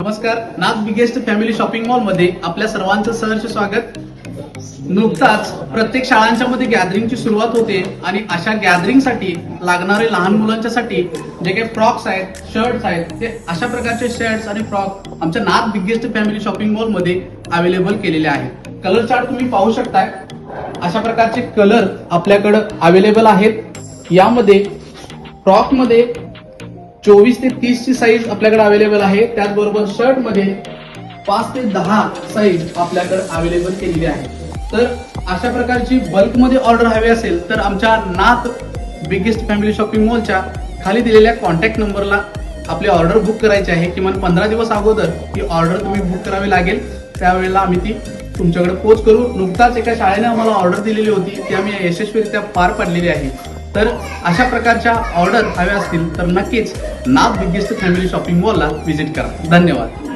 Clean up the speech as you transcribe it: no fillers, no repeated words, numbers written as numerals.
नमस्कार, नाथ biggest family shopping mall मध्ये आपल्या सर्वांचं सहर्ष स्वागत. नुकताच प्रत्येक शाळांच्या मध्ये गॅदरिंगची सुरुवात होते आणि अशा गॅदरिंगसाठी लागणारे लहान मुलांच्यासाठी जे काही फ्रॉक्स आहेत, शर्ट्स आहेत, ते अशा प्रकारचे शर्ट्स आणि फ्रॉक आमच्या नाथ बिगेस्ट फॅमिली शॉपिंग मॉल मध्ये अवेलेबल केलेले आहेत. कलर चार्ट तुम्ही पाहू शकताय. अशा प्रकारचे कलर आपल्याकडे अवेलेबल आहेत. यामध्ये फ्रॉक मध्ये 24 ते 30 ची साईज आपल्याकडे अवेलेबल आहे. त्याचबरोबर शर्ट मध्ये 5 ते 10 साईज आपल्याकडे अवेलेबल केलेली आहे. तर अशा प्रकारची बल्क मध्ये ऑर्डर हवी असेल तर आमच्या नाथ बिगेस्ट फॅमिली शॉपिंग मॉलच्या खाली दिलेल्या कॉन्टॅक्ट नंबरला आपली ऑर्डर बुक करायची आहे. किमान 15 दिवस अगोदर ही ऑर्डर तुम्ही बुक करावी लागेल. त्यावेळेला आम्ही ती तुमच्याकडे पोच करू. नुकताच एका शाळेने आम्हाला ऑर्डर दिलेली होती, ती आम्ही यशस्वीरित्या पार पाडलेली आहे. तर अशा प्रकारच्या ऑर्डर हव्या असतील तर नक्कीच नाथ बिगेस्ट फॅमिली शॉपिंग मॉलला व्हिजिट करा. धन्यवाद.